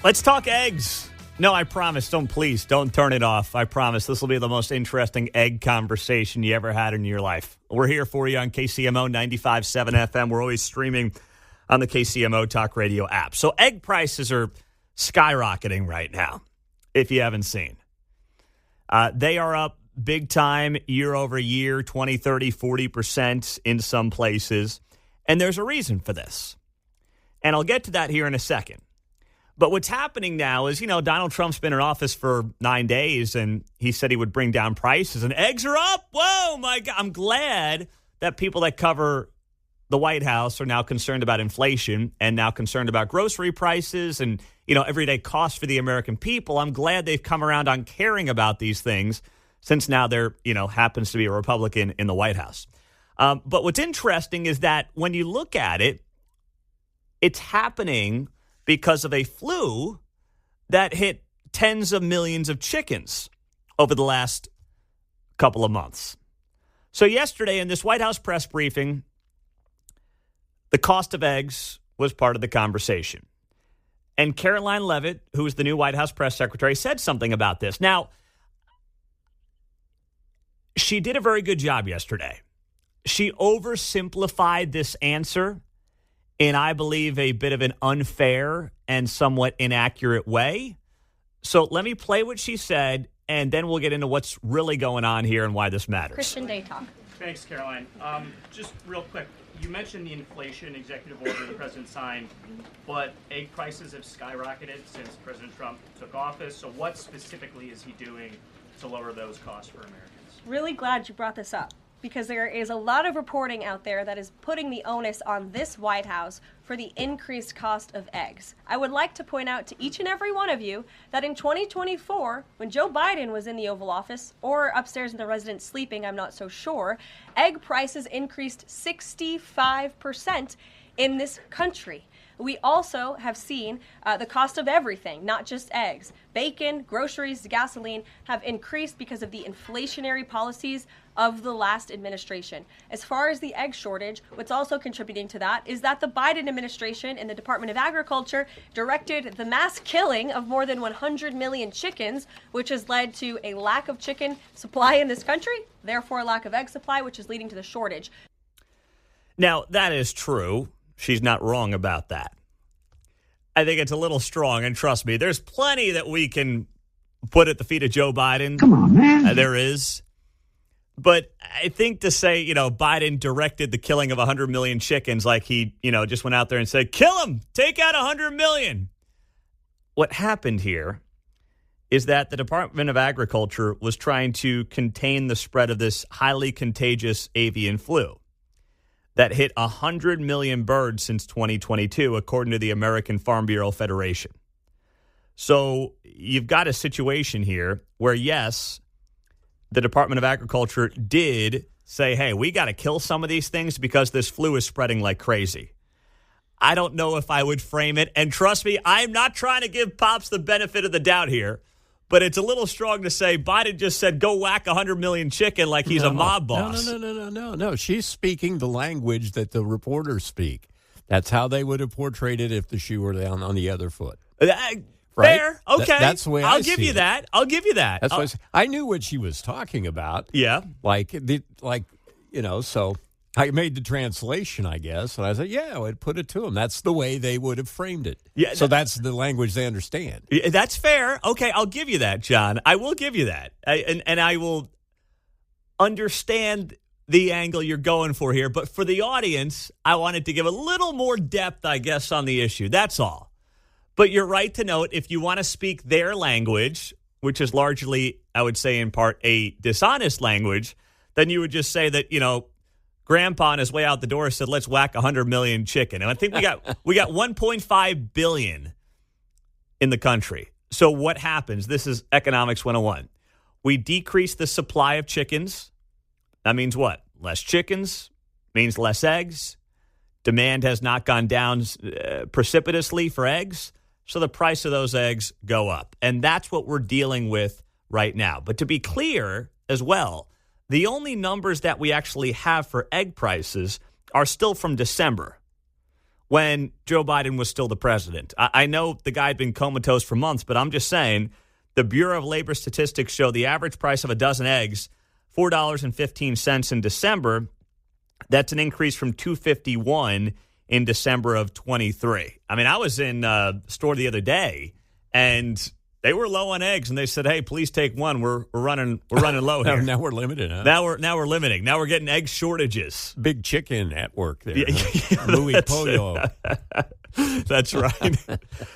Let's talk eggs. No, I promise. Don't turn it off. I promise this will be the most interesting egg conversation you ever had in your life. We're here for you on KCMO 95.7 FM. We're always streaming on the KCMO Talk Radio app. So egg prices are skyrocketing right now, if you haven't seen. They are up big time year over year, 20, 30, 40% in some places. And there's a reason for this. And I'll get to that here in a second. But what's happening now is, Donald Trump's been in office for 9 days, and he said he would bring down prices, and eggs are up. Whoa, my God. I'm glad that people that cover the White House are now concerned about inflation and now concerned about grocery prices and, everyday costs for the American people. I'm glad they've come around on caring about these things since now there, happens to be a Republican in the White House. But what's interesting is that when you look at it, it's happening because of a flu that hit tens of millions of chickens over the last couple of months. So yesterday in this White House press briefing, the cost of eggs was part of the conversation. And Caroline Leavitt, who is the new White House press secretary, said something about this. Now, she did a very good job yesterday. She oversimplified this answer in, I believe, a bit of an unfair and somewhat inaccurate way. So let me play what she said, and then we'll get into what's really going on here and why this matters. Christian Day Talk. Thanks, Caroline. Just real quick, you mentioned the inflation executive order the president signed, but egg prices have skyrocketed since President Trump took office. So what specifically is he doing to lower those costs for Americans? Really glad you brought this up, because there is a lot of reporting out there that is putting the onus on this White House for the increased cost of eggs. I would like to point out to each and every one of you that in 2024, when Joe Biden was in the Oval Office, or upstairs in the residence sleeping, I'm not so sure, egg prices increased 65% in this country. We also have seen the cost of everything, not just eggs. Bacon, groceries, gasoline have increased because of the inflationary policies of the last administration. As far as the egg shortage, what's also contributing to that is that the Biden administration and the Department of Agriculture directed the mass killing of more than 100 million chickens, which has led to a lack of chicken supply in this country, therefore a lack of egg supply, which is leading to the shortage. Now, that is true. She's not wrong about that. I think it's a little strong, and trust me, there's plenty that we can put at the feet of Joe Biden. Come on, man. There is. But I think to say, Biden directed the killing of 100 million chickens like he, just went out there and said, kill them, take out 100 million. What happened here is that the Department of Agriculture was trying to contain the spread of this highly contagious avian flu that hit 100 million birds since 2022, according to the American Farm Bureau Federation. So you've got a situation here where, yes, the Department of Agriculture did say, hey, we got to kill some of these things because this flu is spreading like crazy. I don't know if I would frame it. And trust me, I'm not trying to give Pops the benefit of the doubt here, but it's a little strong to say Biden just said, go whack 100 million chicken like he's a mob boss. No. She's speaking the language that the reporters speak. That's how they would have portrayed it if the shoe were down on the other foot. Right? Fair. Okay. That's the way I'll give you that. I'll give you that. That's what I knew what she was talking about. Yeah. So I made the translation, I guess, and I said, yeah, I'd put it to them. That's the way they would have framed it. Yeah. So that's the language they understand. That's fair. Okay, I'll give you that, John. I will give you that. And I will understand the angle you're going for here. But for the audience, I wanted to give a little more depth, I guess, on the issue. That's all. But you're right to note, if you want to speak their language, which is largely, I would say in part, a dishonest language, then you would just say that, Grandpa on his way out the door said, let's whack 100 million chicken. And I think we got 1.5 billion in the country. So what happens? This is Economics 101. We decrease the supply of chickens. That means what? Less chickens means less eggs. Demand has not gone down precipitously for eggs. So the price of those eggs go up. And that's what we're dealing with right now. But to be clear as well, the only numbers that we actually have for egg prices are still from December. when Joe Biden was still the president. I know the guy had been comatose for months, but I'm just saying the Bureau of Labor Statistics show the average price of a dozen eggs, $4.15 in December. That's an increase from $2.51 in December of 23. I mean, I was in a store the other day, and they were low on eggs, and they said, "Hey, please take one. We're running low here." Now we're limited, huh? Now we're limiting. Now we're getting egg shortages. Big chicken at work there. Yeah, Louis Pollo. That's right.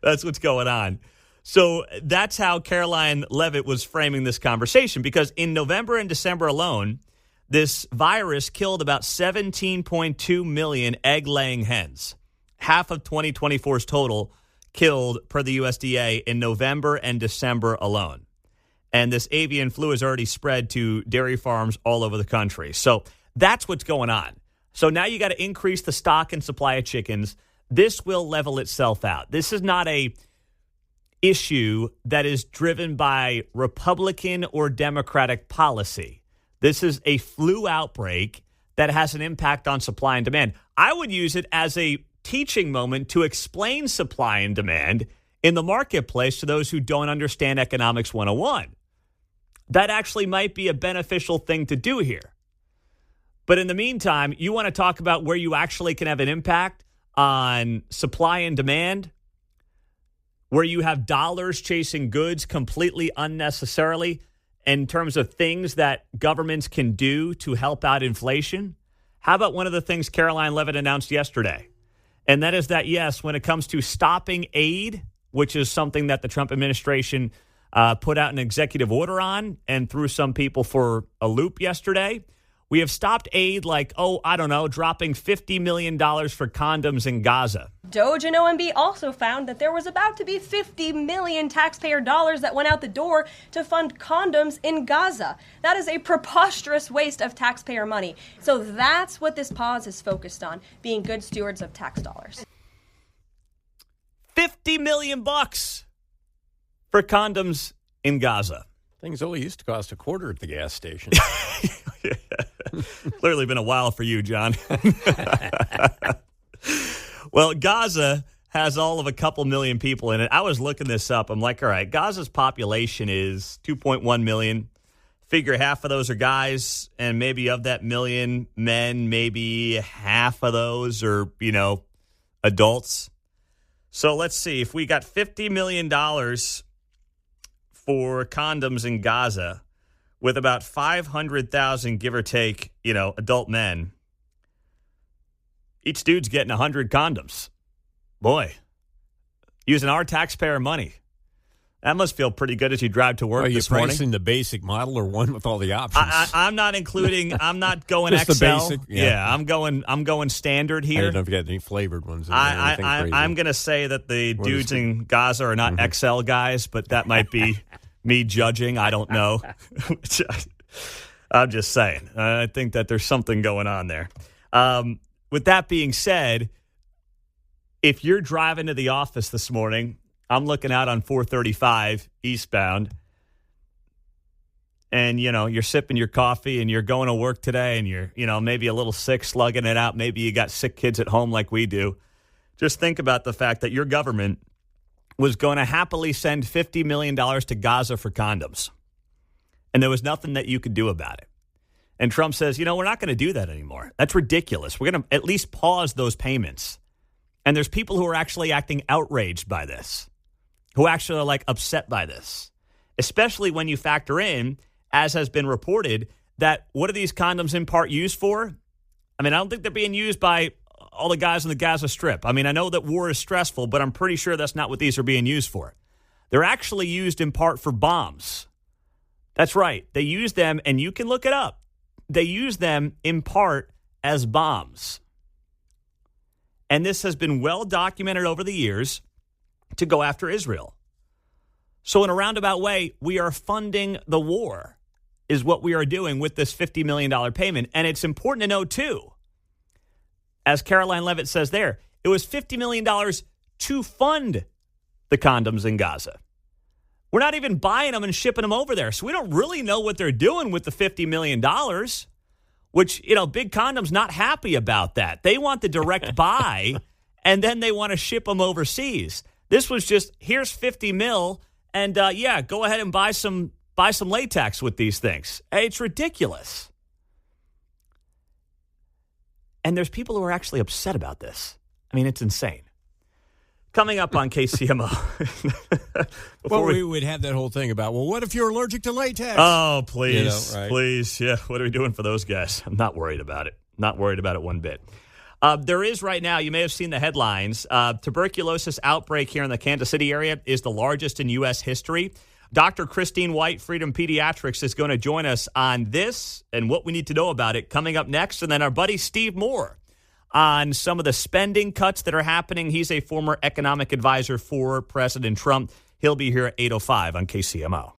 That's what's going on. So that's how Caroline Levitt was framing this conversation, because in November and December alone, this virus killed about 17.2 million egg-laying hens, half of 2024's total killed per the USDA in November and December alone. And this avian flu has already spread to dairy farms all over the country. So that's what's going on. So now you got to increase the stock and supply of chickens. This will level itself out. This is not a issue that is driven by Republican or Democratic policy. This is a flu outbreak that has an impact on supply and demand. I would use it as a teaching moment to explain supply and demand in the marketplace to those who don't understand Economics 101. That actually might be a beneficial thing to do here. But in the meantime, you want to talk about where you actually can have an impact on supply and demand, where you have dollars chasing goods completely unnecessarily in terms of things that governments can do to help out inflation. How about one of the things Caroline Levitt announced yesterday? And that is that, yes, when it comes to stopping aid, which is something that the Trump administration put out an executive order on and threw some people for a loop yesterday, we have stopped aid like, dropping $50 million for condoms in Gaza. Doge and OMB also found that there was about to be 50 million taxpayer dollars that went out the door to fund condoms in Gaza. That is a preposterous waste of taxpayer money. So that's what this pause is focused on, being good stewards of tax dollars. $50 million for condoms in Gaza. Things only used to cost a quarter at the gas station. Clearly been a while for you, John. Well, Gaza has all of a couple million people in it. I was looking this up. I'm like, all right, Gaza's population is 2.1 million. Figure half of those are guys, and maybe of that million men, maybe half of those are, adults. So let's see. If we got $50 million for condoms in Gaza, with about 500,000, give or take, adult men, each dude's getting 100 condoms. Boy, using our taxpayer money. That must feel pretty good as you drive to work this morning. Are you pricing the basic model or one with all the options? I'm not going Just XL. The basic? Yeah, I'm going standard here. I don't know if you got any flavored ones. I'm going to say that the dudes in Gaza are not XL guys, but that might be me judging. I don't know. I'm just saying. I think that there's something going on there. With that being said, if you're driving to the office this morning, I'm looking out on 435 eastbound, and, you're sipping your coffee and you're going to work today and you're, maybe a little sick, slugging it out. Maybe you got sick kids at home like we do. Just think about the fact that your government was going to happily send $50 million to Gaza for condoms, and there was nothing that you could do about it. And Trump says, we're not going to do that anymore. That's ridiculous. We're going to at least pause those payments. And there's people who are actually acting outraged by this, who actually are upset by this, especially when you factor in, as has been reported, that what are these condoms in part used for? I mean, I don't think they're being used by all the guys on the Gaza Strip. I mean, I know that war is stressful, but I'm pretty sure that's not what these are being used for. They're actually used in part for bombs. That's right. They use them, and you can look it up. They use them in part as bombs. And this has been well documented over the years to go after Israel. So in a roundabout way, we are funding the war, is what we are doing with this $50 million payment. And it's important to know, too, as Caroline Levitt says there, it was $50 million to fund the condoms in Gaza. We're not even buying them and shipping them over there. So we don't really know what they're doing with the $50 million, which, Big Condom's not happy about that. They want the direct buy and then they want to ship them overseas. This was just, here's $50 million, and go ahead and buy some latex with these things. It's ridiculous. And there's people who are actually upset about this. I mean, it's insane. Coming up on KCMO. we would have that whole thing about, what if you're allergic to latex? Oh, please, right? Please. Yeah, what are we doing for those guys? I'm not worried about it. Not worried about it one bit. There is right now, you may have seen the headlines, tuberculosis outbreak here in the Kansas City area is the largest in U.S. history. Dr. Christine White, Freedom Pediatrics, is going to join us on this and what we need to know about it coming up next. And then our buddy Steve Moore on some of the spending cuts that are happening. He's a former economic advisor for President Trump. He'll be here at 8:05 on KCMO.